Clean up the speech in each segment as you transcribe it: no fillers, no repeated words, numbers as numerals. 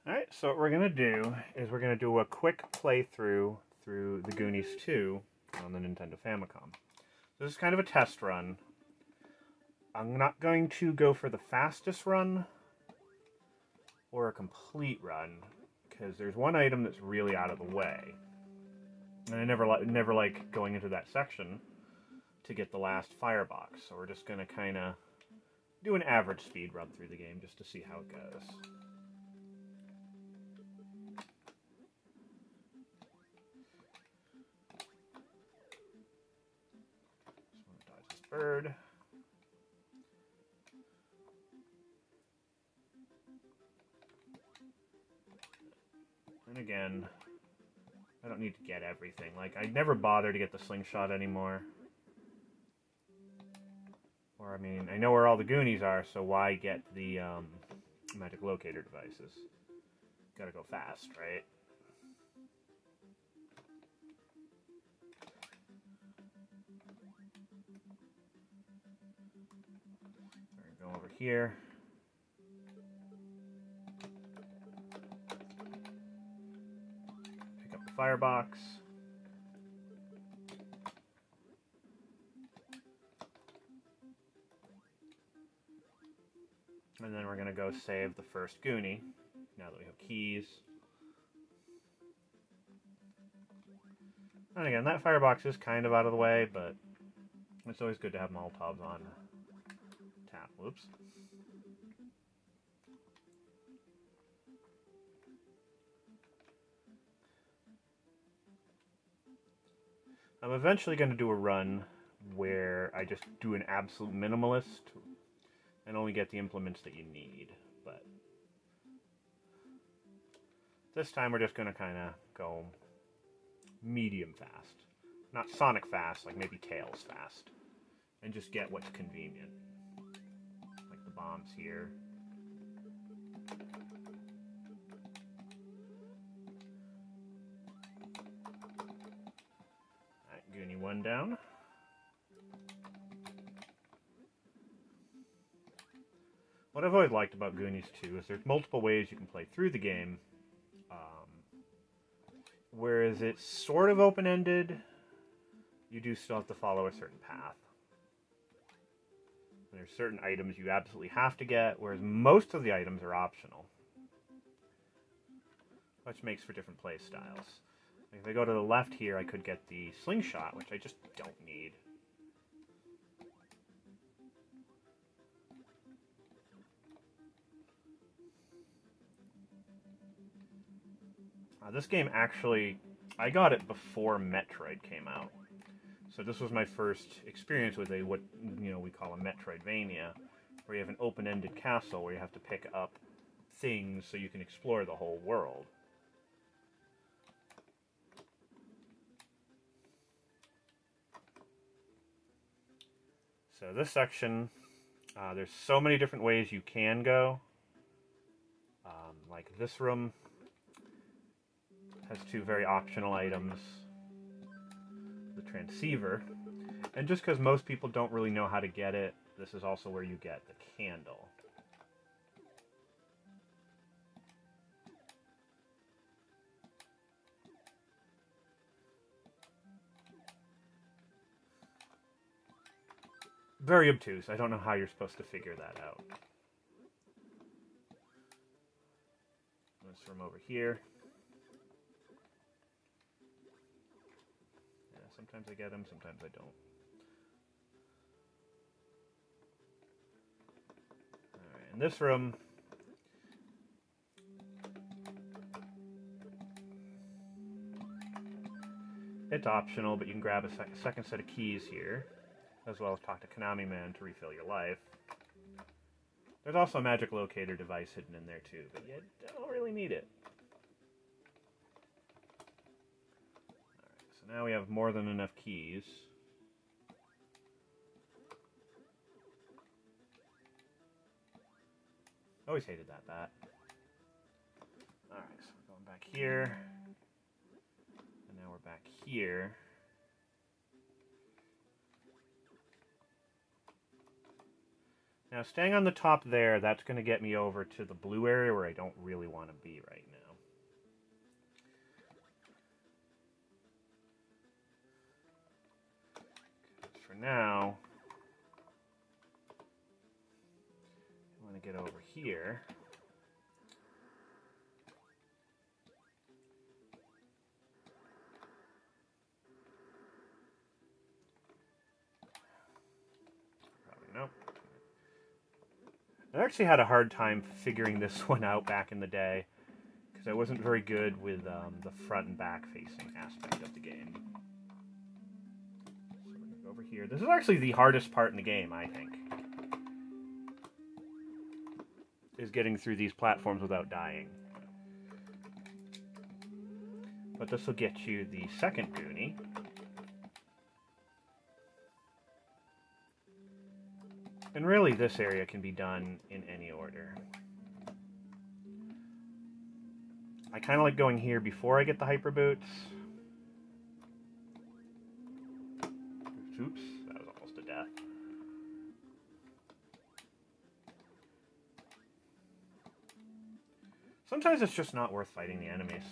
Alright, so what we're going to do is we're going to do a quick playthrough through the Goonies 2 on the Nintendo Famicom. This is kind of a test run. I'm not going to go for the fastest run or a complete run, because there's one item that's really out of the way. And I never like going into that section to get the last firebox, so we're just going to kind of do an average speed run through the game just to see how it goes. Bird. And again, I don't need to get everything. Like, I never bother to get the slingshot anymore. Or, I mean, I know where all the Goonies are, so why get the magic locator devices? Gotta go fast, right? Go over here. Pick up the firebox. And then we're going to go save the first Goonie, now that we have keys. And again, that firebox is kind of out of the way, but it's always good to have Molotovs on tap. Whoops. I'm eventually going to do a run where I just do an absolute minimalist and only get the implements that you need, but this time we're just going to kind of go medium fast. Not Sonic fast, like maybe Tails fast, and just get what's convenient. Like the bombs here. Alright, Goonie 1 down. What I've always liked about Goonies 2 is there's multiple ways you can play through the game. Whereas it's sort of open-ended, you do still have to follow a certain path. There's certain items you absolutely have to get, whereas most of the items are optional. Which makes for different play styles. If I go to the left here, I could get the slingshot, which I just don't need. This game actually, I got it before Metroid came out. So this was my first experience with what we call a Metroidvania, where you have an open-ended castle where you have to pick up things so you can explore the whole world. So this section, there's so many different ways you can go. Like this room has 2 very optional items. The transceiver. And just because most people don't really know how to get it, this is also where you get the candle. Very obtuse. I don't know how you're supposed to figure that out. This room over here. Sometimes I get them, sometimes I don't. Alright, in this room, it's optional, but you can grab a second set of keys here, as well as talk to Konami Man to refill your life. There's also a magic locator device hidden in there too, but you don't really need it. Now we have more than enough keys. Always hated that bat. Alright, so we're going back here. And now we're back here. Now, staying on the top there, that's going to get me over to the blue area where I don't really want to be right now. For now, I want to get over here. Nope. I actually had a hard time figuring this one out back in the day because I wasn't very good with the front and back facing aspect of the game. So we're going to go over here. This is actually the hardest part in the game, I think, is getting through these platforms without dying. But this will get you the second Goonie. And really, this area can be done in any order. I kind of like going here before I get the hyper boots. Oops, that was almost a death. Sometimes it's just not worth fighting the enemies.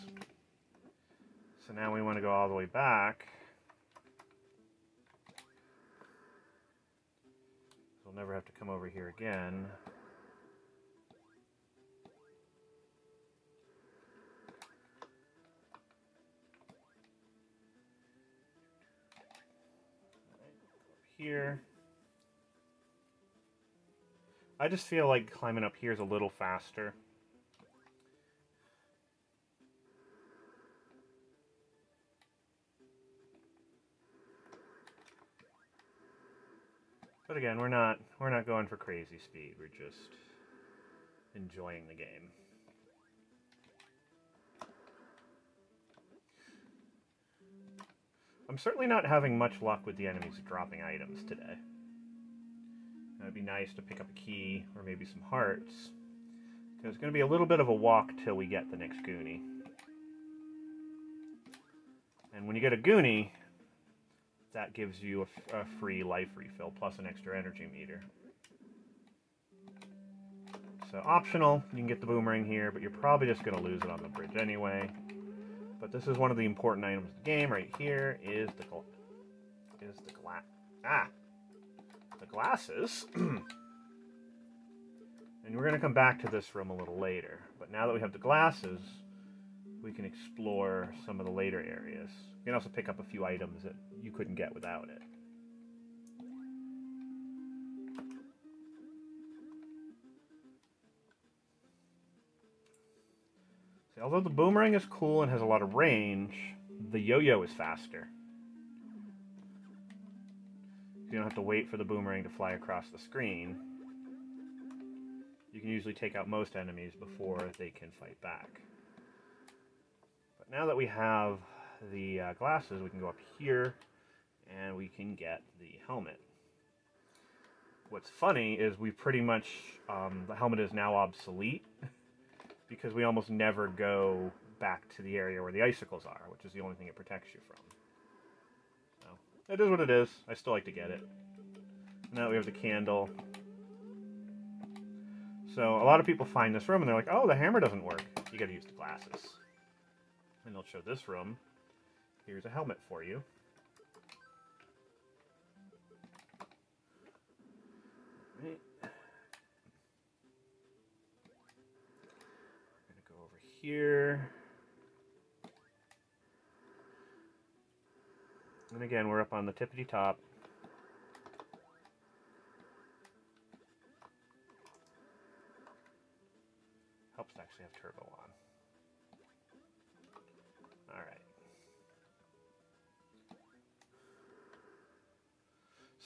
So now we want to go all the way back. We'll never have to come over here again. Here. I just feel like climbing up here is a little faster. But again, we're not going for crazy speed. We're just enjoying the game. I'm certainly not having much luck with the enemies dropping items today. It'd be nice to pick up a key or maybe some hearts. Because it's going to be a little bit of a walk till we get the next Goonie. And when you get a Goonie, that gives you a free life refill plus an extra energy meter. So optional, you can get the boomerang here, but you're probably just going to lose it on the bridge anyway. But this is one of the important items of the game right here is the glasses. And we're going to come back to this room a little later. But now that we have the glasses, we can explore some of the later areas. You can also pick up a few items that you couldn't get without it. See, although the boomerang is cool and has a lot of range, the yo-yo is faster. You don't have to wait for the boomerang to fly across the screen. You can usually take out most enemies before they can fight back. But now that we have the glasses, we can go up here and we can get the helmet. What's funny is we pretty much, the helmet is now obsolete because we almost never go back to the area where the icicles are, which is the only thing it protects you from. So, it is what it is. I still like to get it. Now that we have the candle. So, a lot of people find this room and they're like, oh, the hammer doesn't work. You gotta use the glasses. And they'll show this room. Here's a helmet for you. Right. I'm gonna go over here. And again, we're up on the tippity top. Helps to actually have turbo on. Alright.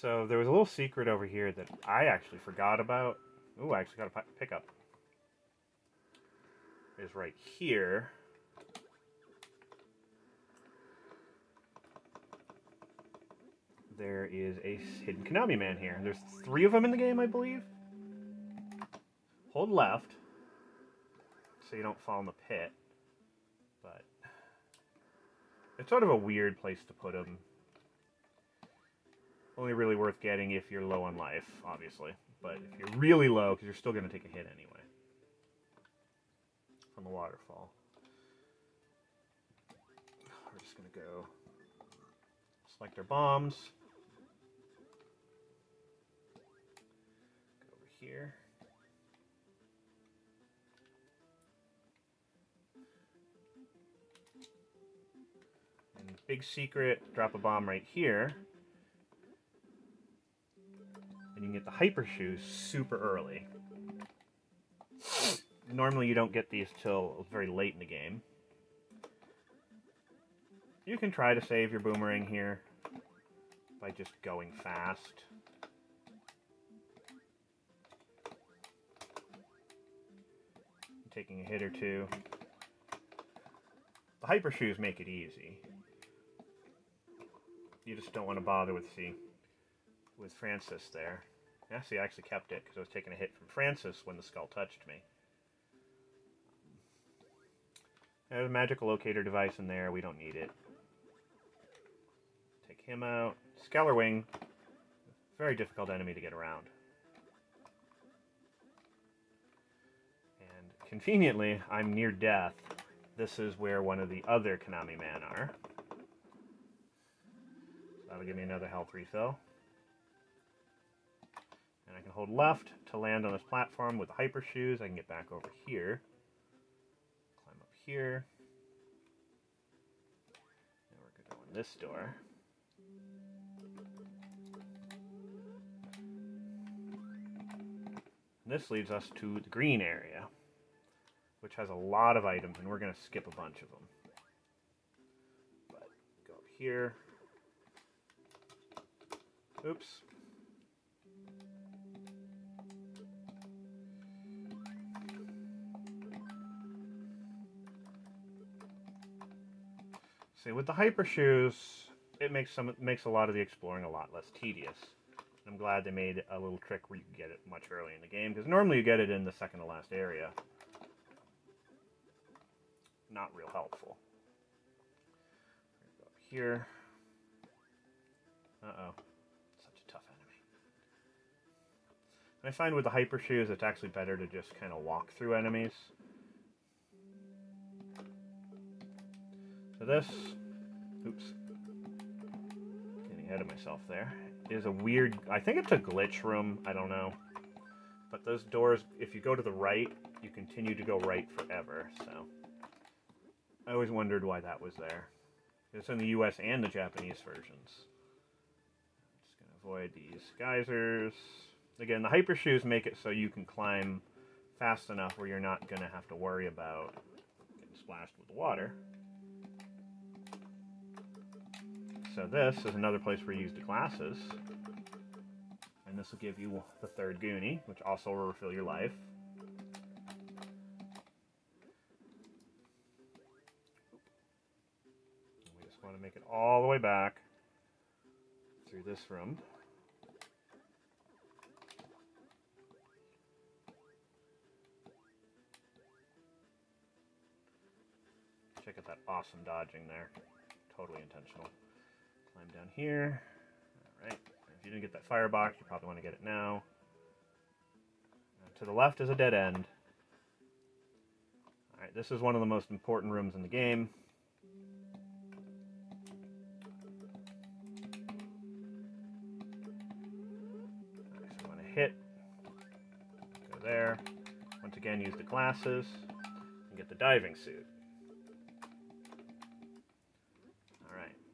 So there was a little secret over here that I actually forgot about. Ooh, I actually got a pickup. Is right here. There is a hidden Konami man here. There's 3 of them in the game, I believe. Hold left so you don't fall in the pit. But it's sort of a weird place to put them. Only really worth getting if you're low on life, obviously. but if you're really low, because you're still going to take a hit anyway from the waterfall. We're just going to go select our bombs. Go over here. And big secret, drop a bomb right here. And you can get the hyper shoes super early. Normally you don't get these till very late in the game. You can try to save your boomerang here by just going fast. Taking a hit or two. The hyper shoes make it easy. You just don't want to bother with Francis there. Yeah, see, I actually kept it because I was taking a hit from Francis when the skull touched me. There's a magical locator device in there. We don't need it. Take him out. Skeller Wing. Very difficult enemy to get around. And conveniently, I'm near death. This is where one of the other Konami men are. So that'll give me another health refill. And I can hold left to land on this platform with the hyper shoes. I can get back over here. Climb up here. And we're going to go in this door. And this leads us to the green area, which has a lot of items, and we're going to skip a bunch of them. But go up here. Oops. See, with the hyper shoes, it makes a lot of the exploring a lot less tedious. I'm glad they made a little trick where you can get it much early in the game, because normally you get it in the second to last area. Not real helpful. Go up here. Uh-oh. Such a tough enemy. And I find with the hyper shoes, it's actually better to just kind of walk through enemies. So this, oops, getting ahead of myself there, is a weird, I think it's a glitch room, I don't know. But those doors, if you go to the right, you continue to go right forever, so. I always wondered why that was there. It's in the US and the Japanese versions. I'm just going to avoid these geysers. Again, the hyper shoes make it so you can climb fast enough where you're not going to have to worry about getting splashed with the water. So this is another place where you use the glasses. And this will give you the third Goonie, which also will refill your life. And we just want to make it all the way back through this room. Check out that awesome dodging there. Totally intentional. Climb down here. Alright. If you didn't get that firebox, you probably want to get it now. To the left is a dead end. Alright, this is one of the most important rooms in the game. Alright, so I'm going to hit. Go there. Once again, use the glasses. And get the diving suit.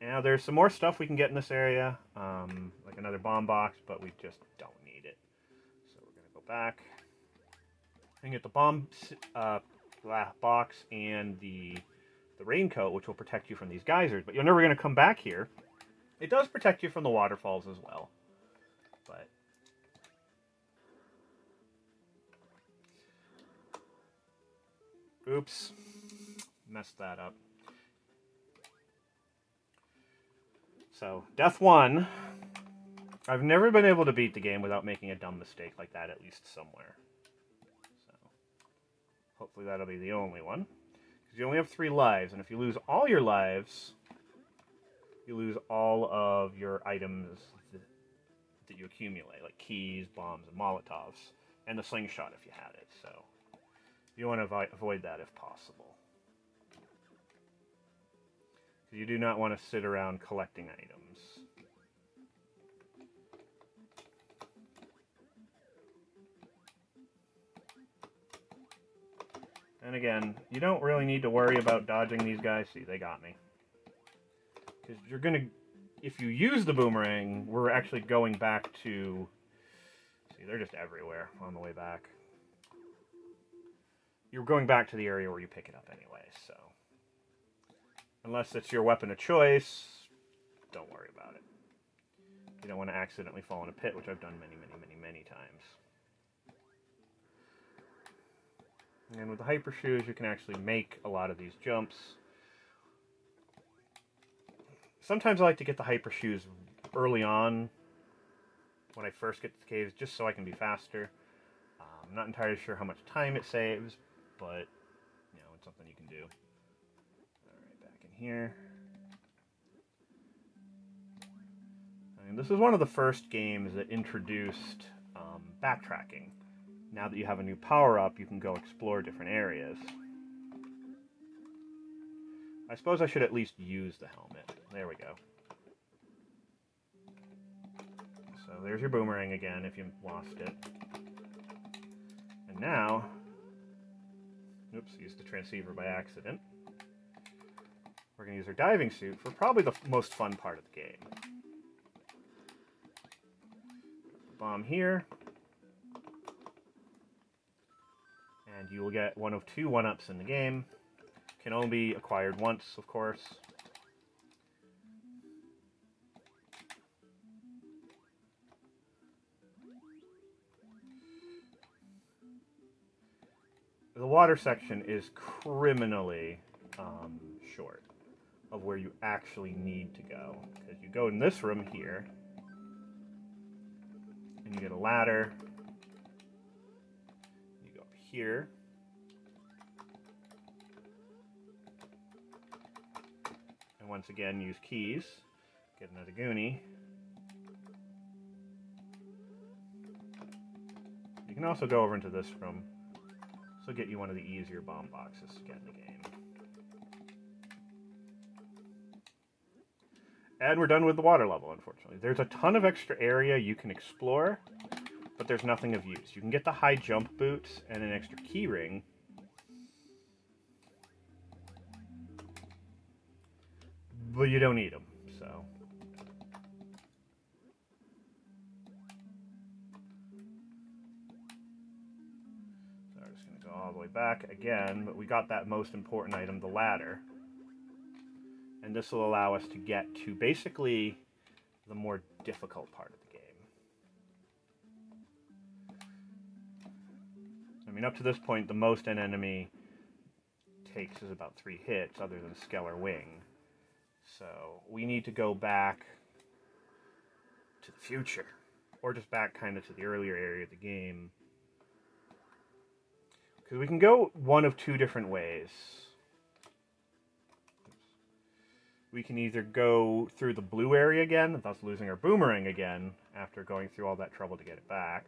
Now there's some more stuff we can get in this area, like another bomb box, but we just don't need it. So we're going to go back and get the bomb box and the raincoat, which will protect you from these geysers. But you're never going to come back here. It does protect you from the waterfalls as well. But oops, messed that up. So, Death 1, I've never been able to beat the game without making a dumb mistake like that, at least somewhere. So, hopefully that'll be the only one. Because you only have 3 lives, and if you lose all your lives, you lose all of your items that you accumulate, like keys, bombs, and Molotovs, and the slingshot if you had it. So you want to avoid that if possible. You do not want to sit around collecting items. And again, you don't really need to worry about dodging these guys. See, they got me. Because you're going to, if you use the boomerang, we're actually going back to, see, they're just everywhere on the way back. You're going back to the area where you pick it up anyway, so. Unless it's your weapon of choice, don't worry about it. You don't want to accidentally fall in a pit, which I've done many times. And with the hyper shoes, you can actually make a lot of these jumps. Sometimes I like to get the hyper shoes early on when I first get to the caves, just so I can be faster. I'm not entirely sure how much time it saves, but you know, it's something you can do. Alright, back in here. I mean, this is one of the first games that introduced backtracking. Now that you have a new power-up, you can go explore different areas. I suppose I should at least use the helmet. There we go. So there's your boomerang again if you lost it. And now, oops, used the transceiver by accident. We're going to use our diving suit for probably the most fun part of the game. Bomb here. And you will get one of 2 1-ups in the game. Can only be acquired once, of course. The water section is criminally short of where you actually need to go. Because you go in this room here, and you get a ladder. Here. And once again, use keys. Get another Goonie. You can also go over into this room. This will get you one of the easier bomb boxes to get in the game. And we're done with the water level, unfortunately. There's a ton of extra area you can explore, but there's nothing of use. You can get the high jump boots and an extra key ring. But you don't need them, so. So we're just going to go all the way back again, but we got that most important item, the ladder. And this will allow us to get to basically the more difficult part of the game. I mean, up to this point, the most an enemy takes is about 3 hits, other than Skeller Wing. So we need to go back to the future, or just back kind of to the earlier area of the game. Because we can go one of 2 different ways. We can either go through the blue area again, thus losing our boomerang again, after going through all that trouble to get it back.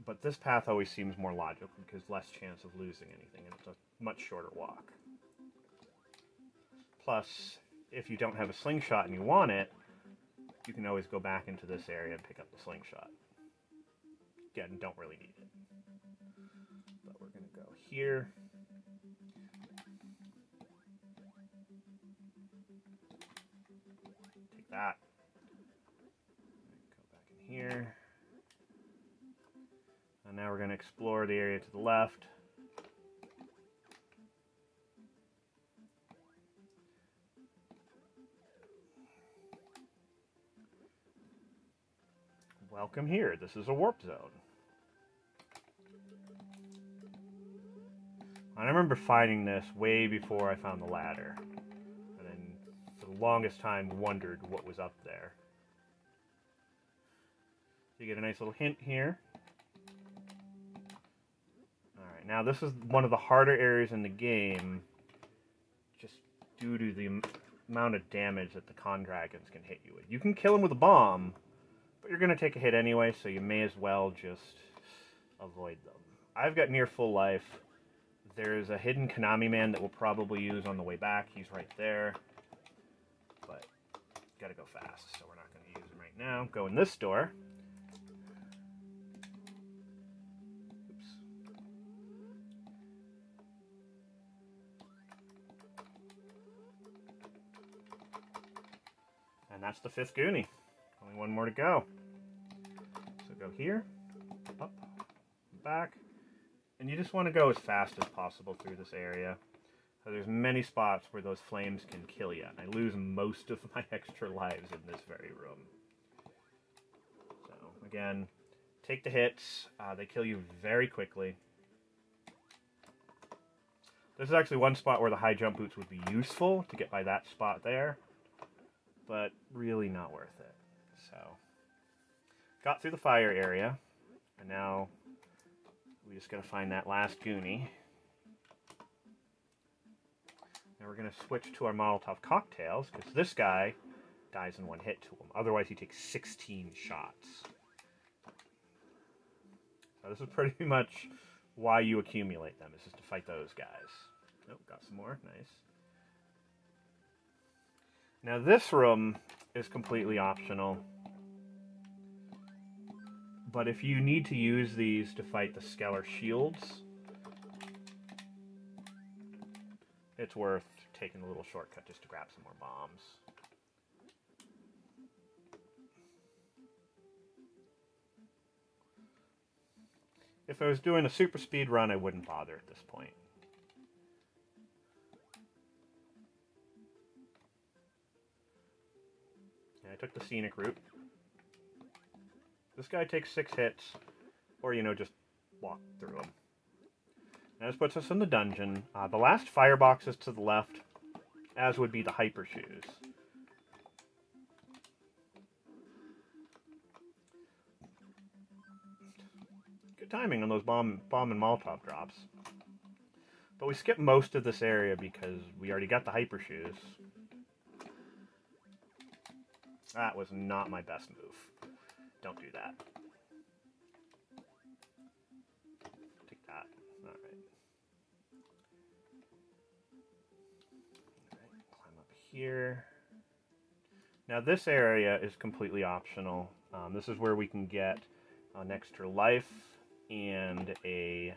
But this path always seems more logical because less chance of losing anything, and it's a much shorter walk. Plus, if you don't have a slingshot and you want it, you can always go back into this area and pick up the slingshot. Again, don't really need it. But we're going to go here. Take that. Go back in here. And now we're going to explore the area to the left. Welcome here. This is a warp zone. I remember finding this way before I found the ladder. And then for the longest time wondered what was up there. So you get a nice little hint here. Alright, now this is one of the harder areas in the game, just due to the amount of damage that the con dragons can hit you with. You can kill them with a bomb, but you're going to take a hit anyway, so you may as well just avoid them. I've got near full life. There's a hidden Konami man that we'll probably use on the way back. He's right there. But gotta go fast, so we're not going to use him right now. Go in this door. Oops. And that's the 5th Goonie. Only one more to go. So go here, up, back. And you just want to go as fast as possible through this area. So there's many spots where those flames can kill you. I lose most of my extra lives in this very room. So again, take the hits. They kill you very quickly. This is actually one spot where the high jump boots would be useful to get by that spot there. But really not worth it. So, got through the fire area. And now we just gotta find that last Goonie. Now we're gonna switch to our Molotov cocktails, because this guy dies in one hit to him. Otherwise he takes 16 shots. So this is pretty much why you accumulate them, is just to fight those guys. Oh, got some more, nice. Now this room is completely optional. But if you need to use these to fight the Skeller shields, it's worth taking a little shortcut just to grab some more bombs. If I was doing a super speed run, I wouldn't bother at this point. I took the scenic route. This guy takes 6 hits, or, just walk through him. Now this puts us in the dungeon. The last firebox is to the left, as would be the hyper shoes. Good timing on those bomb and Molotov drops. But we skipped most of this area because we already got the hyper shoes. That was not my best move. Don't do that. Take that. Alright. Alright, climb up here. Now this area is completely optional. This is where we can get an extra life and the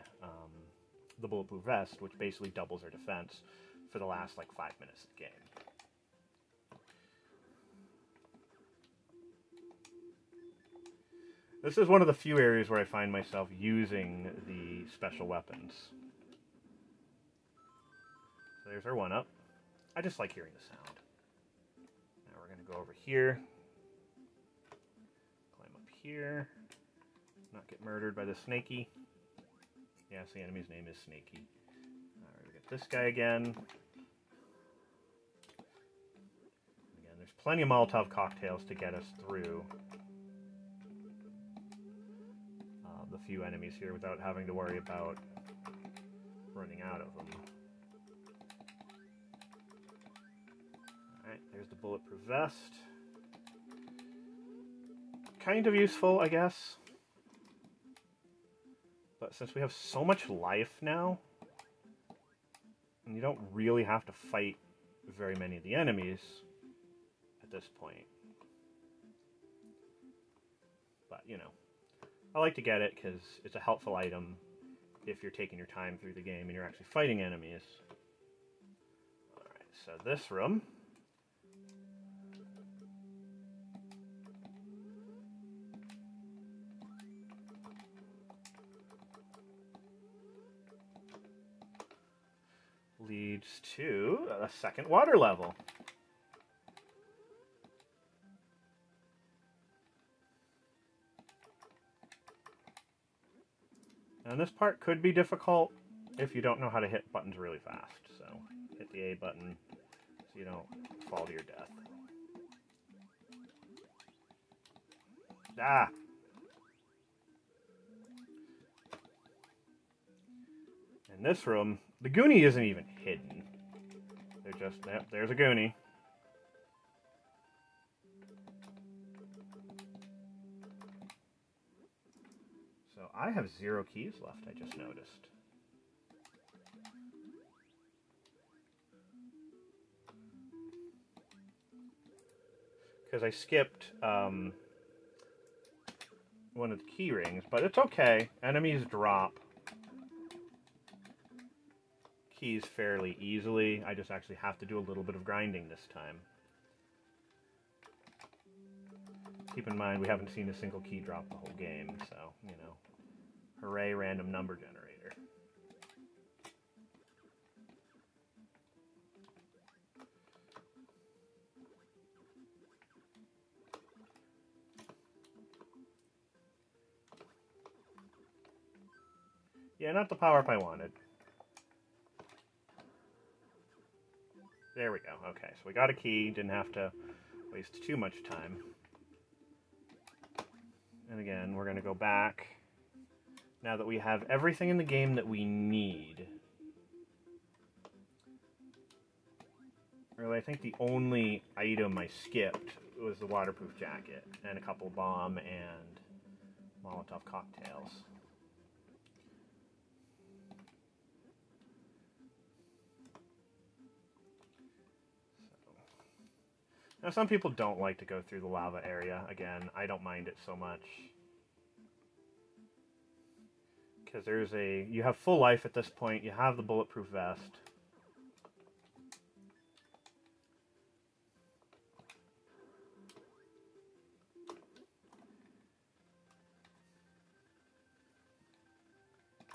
bulletproof vest, which basically doubles our defense for the last 5 minutes of the game. This is one of the few areas where I find myself using the special weapons. So there's our 1-up. I just like hearing the sound. Now we're going to go over here. Climb up here. Not get murdered by the Snakey. Yes, the enemy's name is Snakey. Alright, we got this guy again. Again, there's plenty of Molotov cocktails to get us through the few enemies here without having to worry about running out of them. Alright, there's the bulletproof vest. Kind of useful, I guess. But since we have so much life now, and you don't really have to fight very many of the enemies at this point. But, I like to get it because it's a helpful item if you're taking your time through the game and you're actually fighting enemies. Alright, so this room. Leads to a second water level. And this part could be difficult if you don't know how to hit buttons really fast. So hit the A button so you don't fall to your death. Ah! In this room, the Goonie isn't even hidden. They're just, yep, there's a Goonie. I have 0 keys left, I just noticed. Because I skipped one of the key rings, but it's okay. Enemies drop keys fairly easily. I just actually have to do a little bit of grinding this time. Keep in mind, we haven't seen a single key drop the whole game, so, you know, hooray, random number generator. Yeah, not the power-up I wanted. There we go. Okay, so we got a key, didn't have to waste too much time. And again, we're going to go back now that we have everything in the game that we need. Really, I think the only item I skipped was the waterproof jacket and a couple bomb and Molotov cocktails. Now, some people don't like to go through the lava area. Again, I don't mind it so much. Because you have full life at this point, you have the bulletproof vest.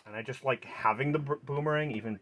And I just like having the boomerang, even though